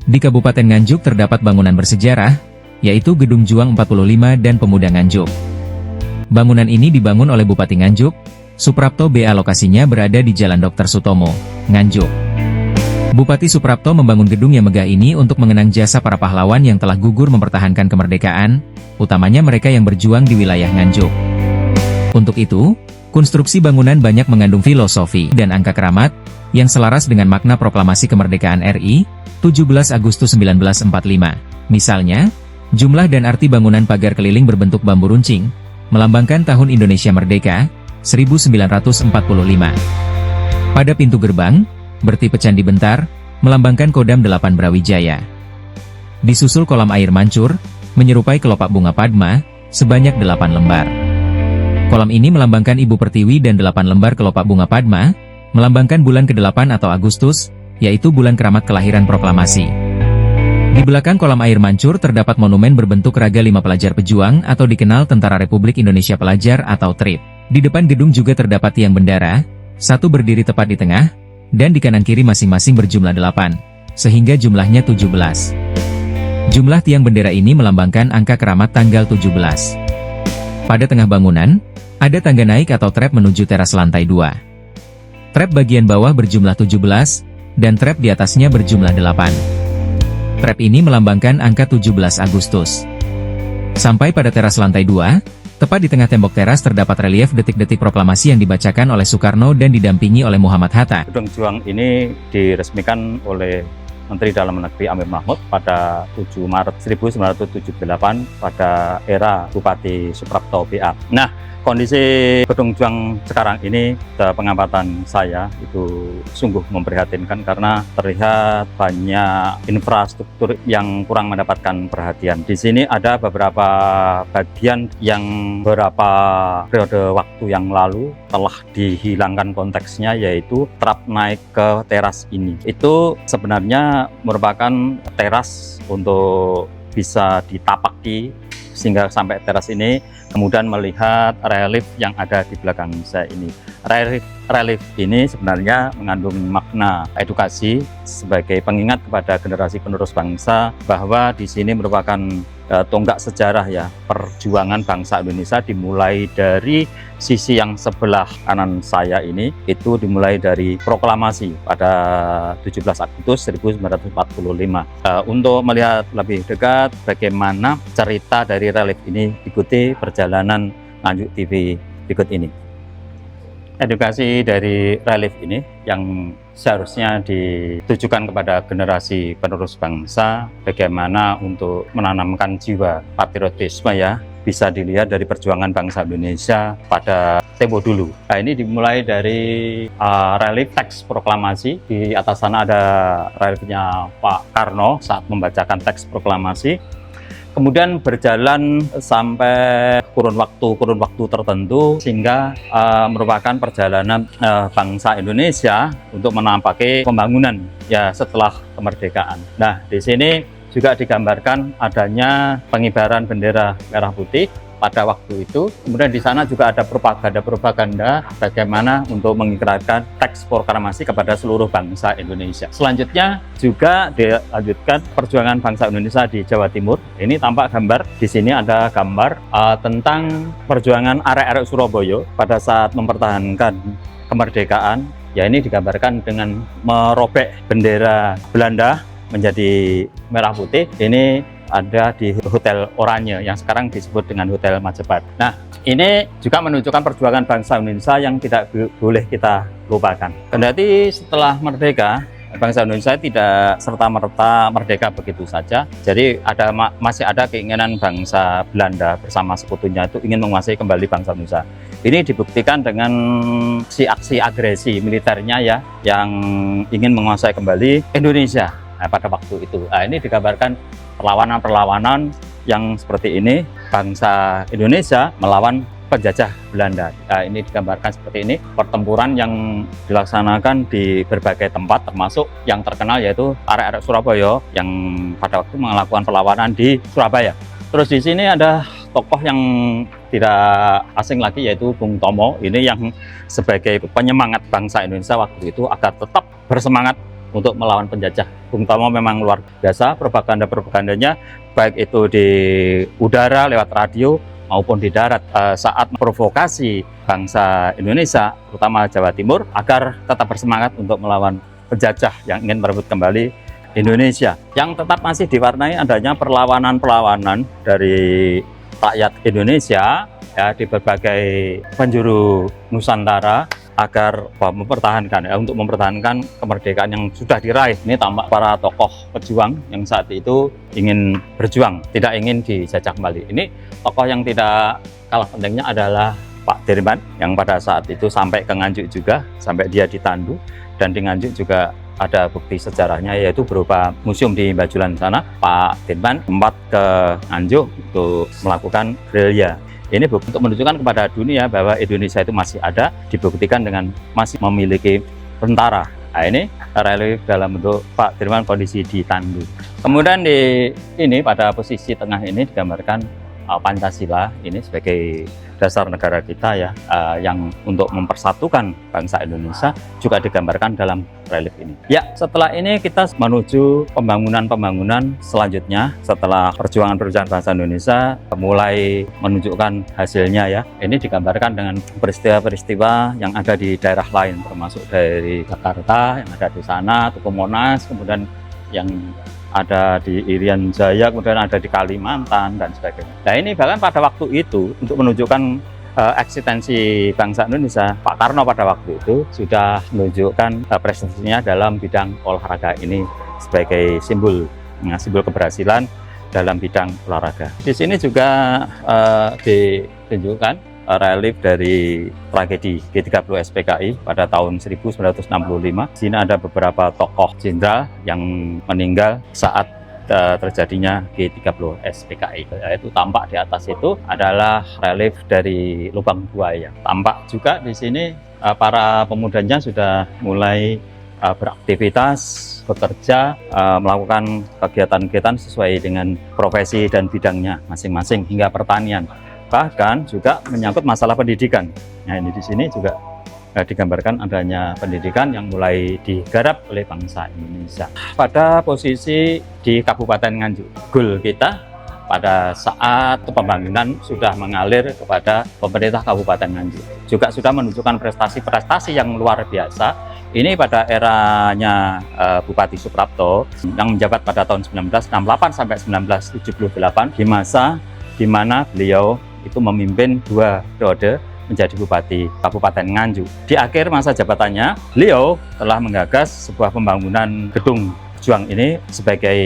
Di Kabupaten Nganjuk terdapat bangunan bersejarah, yaitu Gedung Juang 45 dan Pemuda Nganjuk. Bangunan ini dibangun oleh Bupati Nganjuk, Suprapto BA. Lokasinya berada di Jalan Dr. Sutomo, Nganjuk. Bupati Suprapto membangun gedung yang megah ini untuk mengenang jasa para pahlawan yang telah gugur mempertahankan kemerdekaan, utamanya mereka yang berjuang di wilayah Nganjuk. Untuk itu, konstruksi bangunan banyak mengandung filosofi dan angka keramat, yang selaras dengan makna proklamasi kemerdekaan RI, 17 Agustus 1945. Misalnya, jumlah dan arti bangunan pagar keliling berbentuk bambu runcing, melambangkan tahun Indonesia Merdeka, 1945. Pada pintu gerbang, bertipe Candi Bentar, melambangkan Kodam 8 Brawijaya. Disusul kolam air mancur, menyerupai kelopak bunga Padma, sebanyak 8 lembar. Kolam ini melambangkan Ibu Pertiwi dan 8 lembar kelopak bunga Padma, melambangkan bulan ke-8 atau Agustus, yaitu bulan keramat kelahiran proklamasi. Di belakang kolam air mancur terdapat monumen berbentuk raga 5 pelajar pejuang atau dikenal Tentara Republik Indonesia Pelajar atau TRIP. Di depan gedung juga terdapat tiang bendera, satu berdiri tepat di tengah, dan di kanan kiri masing-masing berjumlah 8, sehingga jumlahnya 17. Jumlah tiang bendera ini melambangkan angka keramat tanggal 17. Pada tengah bangunan, ada tangga naik atau trap menuju teras lantai 2. Trap bagian bawah berjumlah 17, dan trap di atasnya berjumlah 8. Trap ini melambangkan angka 17 Agustus. Sampai pada teras lantai 2, tepat di tengah tembok teras terdapat relief detik-detik proklamasi yang dibacakan oleh Soekarno dan didampingi oleh Muhammad Hatta. Gedung Juang ini diresmikan oleh Menteri Dalam Negeri Amir Mahmud pada 7 Maret 1978 pada era Bupati Suprapto BA. Nah, kondisi Gedung Juang sekarang ini, pengamatan saya itu sungguh memprihatinkan karena terlihat banyak infrastruktur yang kurang mendapatkan perhatian. Di sini ada beberapa bagian yang beberapa periode waktu yang lalu telah dihilangkan konteksnya, yaitu trap naik ke teras ini. Itu sebenarnya merupakan teras untuk bisa ditapaki sehingga sampai teras ini, kemudian melihat relief yang ada di belakang saya ini. Relief ini sebenarnya mengandung makna edukasi sebagai pengingat kepada generasi penerus bangsa bahwa di sini merupakan tonggak sejarah ya, perjuangan bangsa Indonesia dimulai dari sisi yang sebelah kanan saya ini, itu dimulai dari proklamasi pada 17 Agustus 1945. Untuk melihat lebih dekat bagaimana cerita dari relief ini, ikuti perjalanan Nganjuk TV berikut ini. Edukasi dari relief ini yang seharusnya ditujukan kepada generasi penerus bangsa, bagaimana untuk menanamkan jiwa patriotisme ya, bisa dilihat dari perjuangan bangsa Indonesia pada tempo dulu. Nah, ini dimulai dari relief teks proklamasi. Di atas sana ada reliefnya Pak Karno saat membacakan teks proklamasi. Kemudian berjalan sampai kurun waktu tertentu sehingga merupakan perjalanan bangsa Indonesia untuk menampaki pembangunan ya setelah kemerdekaan. Nah, di sini juga digambarkan adanya pengibaran bendera merah putih pada waktu itu. Kemudian di sana juga ada propaganda bagaimana untuk mengikrarkan teks proklamasi kepada seluruh bangsa Indonesia. Selanjutnya juga dilanjutkan perjuangan bangsa Indonesia di Jawa Timur. Ini tampak gambar, di sini ada gambar tentang perjuangan arek-arek Surabaya pada saat mempertahankan kemerdekaan. Ya, ini digambarkan dengan merobek bendera Belanda menjadi merah putih. Ini ada di Hotel Oranye yang sekarang disebut dengan Hotel Majapahit. Nah, ini juga menunjukkan perjuangan bangsa Indonesia yang tidak boleh kita lupakan. Kendati setelah merdeka, bangsa Indonesia tidak serta-merta merdeka begitu saja. Jadi masih ada keinginan bangsa Belanda bersama sekutunya itu ingin menguasai kembali bangsa Indonesia. Ini dibuktikan dengan aksi agresi militernya ya, yang ingin menguasai kembali Indonesia. Nah, pada waktu itu, ini digambarkan perlawanan yang seperti ini, bangsa Indonesia melawan penjajah Belanda. Nah, ini digambarkan seperti ini, pertempuran yang dilaksanakan di berbagai tempat, termasuk yang terkenal yaitu arek-arek Surabaya yang pada waktu melakukan perlawanan di Surabaya. Terus di sini ada tokoh yang tidak asing lagi, yaitu Bung Tomo. Ini yang sebagai penyemangat bangsa Indonesia waktu itu agar tetap bersemangat untuk melawan penjajah. Bung Tomo memang luar biasa propagandanya, baik itu di udara lewat radio maupun di darat, saat memprovokasi bangsa Indonesia, terutama Jawa Timur, agar tetap bersemangat untuk melawan penjajah yang ingin merebut kembali Indonesia, yang tetap masih diwarnai adanya perlawanan dari rakyat Indonesia ya di berbagai penjuru Nusantara agar untuk mempertahankan kemerdekaan yang sudah diraih. Ini tampak para tokoh pejuang yang saat itu ingin berjuang, tidak ingin dijajah kembali. Ini tokoh yang tidak kalah pentingnya adalah Pak Dirman, yang pada saat itu sampai ke Nganjuk juga, sampai dia ditandu, dan di Nganjuk juga ada bukti sejarahnya, yaitu berupa museum di Bajulan sana. Pak Dirman sempat ke Nganjuk untuk melakukan gerilya. Ini untuk menunjukkan kepada dunia bahwa Indonesia itu masih ada, dibuktikan dengan masih memiliki tentara. Nah, ini relief dalam bentuk Pak Dirman kondisi ditandu. Kemudian pada posisi tengah ini digambarkan Pancasila ini sebagai dasar negara kita ya, yang untuk mempersatukan bangsa Indonesia juga digambarkan dalam relief ini. Ya, setelah ini kita menuju pembangunan selanjutnya setelah perjuangan bangsa Indonesia mulai menunjukkan hasilnya ya. Ini digambarkan dengan peristiwa-peristiwa yang ada di daerah lain, termasuk dari Jakarta yang ada di sana, Tugu Monas, kemudian yang ada di Irian Jaya, kemudian ada di Kalimantan dan sebagainya. Nah, ini bahkan pada waktu itu untuk menunjukkan eksistensi bangsa Indonesia, Pak Karno pada waktu itu sudah menunjukkan prestasinya dalam bidang olahraga ini sebagai simbol keberhasilan dalam bidang olahraga. Di sini juga ditunjukkan relief dari tragedi G30 SPKI pada tahun 1965. Di sini ada beberapa tokoh jenderal yang meninggal saat terjadinya G30 SPKI. Itu tampak di atas itu adalah relief dari lubang buaya. Tampak juga di sini para pemudanya sudah mulai beraktivitas, bekerja, melakukan kegiatan-kegiatan sesuai dengan profesi dan bidangnya masing-masing hingga pertanian. Bahkan juga menyangkut masalah pendidikan. Nah, ini di sini juga digambarkan adanya pendidikan yang mulai digarap oleh bangsa Indonesia. Pada posisi di Kabupaten Nganjuk, goal kita pada saat pembangunan sudah mengalir kepada pemerintah Kabupaten Nganjuk. Juga sudah menunjukkan prestasi-prestasi yang luar biasa. Ini pada eranya Bupati Suprapto yang menjabat pada tahun 1968 sampai 1978, di masa di mana beliau itu memimpin 2 periode menjadi Bupati Kabupaten Nganjuk. Di akhir masa jabatannya, beliau telah menggagas sebuah pembangunan gedung pejuang ini sebagai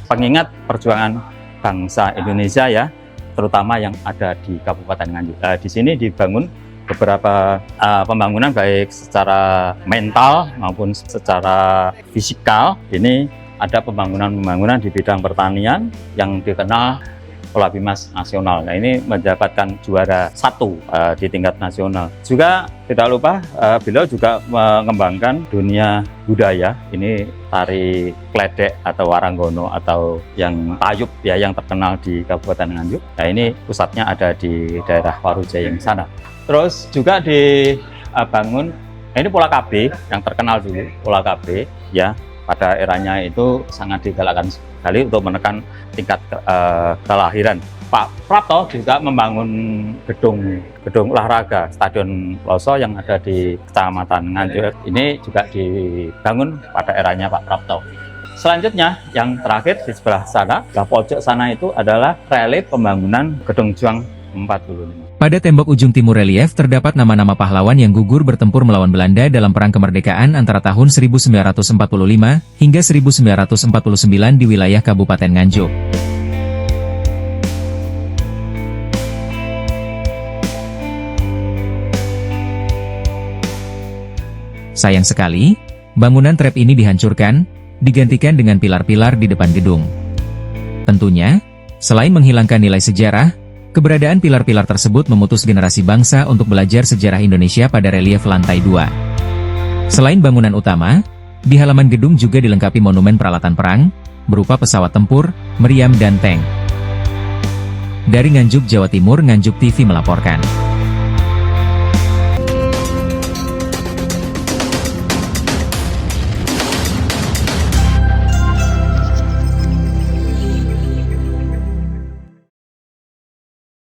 pengingat perjuangan bangsa Indonesia ya, terutama yang ada di Kabupaten Nganjuk. Di sini dibangun beberapa pembangunan baik secara mental maupun secara fisikal. Ini ada pembangunan di bidang pertanian yang dikenal Polabimas nasional. Nah, ini mendapatkan juara 1 di tingkat nasional. Juga tidak lupa beliau juga mengembangkan dunia budaya. Ini tari kledek atau waranggono atau yang tayub ya, yang terkenal di Kabupaten Nganjuk. Nah, ini pusatnya ada di daerah Warujayeng sana. Terus juga dibangun, ini Pola KB yang terkenal dulu, Pola KB ya. Pada eranya itu sangat digalakkan sekali untuk menekan tingkat kelahiran. Pak Prapto juga membangun gedung olahraga Stadion Ploso yang ada di Kecamatan Nganjuk. Ini juga dibangun pada eranya Pak Prapto. Selanjutnya yang terakhir di sebelah sana, di pojok sana itu adalah relief pembangunan Gedung Juang 45. Pada tembok ujung timur relief terdapat nama-nama pahlawan yang gugur bertempur melawan Belanda dalam Perang Kemerdekaan antara tahun 1945 hingga 1949 di wilayah Kabupaten Nganjuk. Sayang sekali, bangunan trap ini dihancurkan, digantikan dengan pilar-pilar di depan gedung. Tentunya, selain menghilangkan nilai sejarah, keberadaan pilar-pilar tersebut memutus generasi bangsa untuk belajar sejarah Indonesia pada relief lantai 2. Selain bangunan utama, di halaman gedung juga dilengkapi monumen peralatan perang, berupa pesawat tempur, meriam dan tank. Dari Nganjuk, Jawa Timur, Nganjuk TV melaporkan.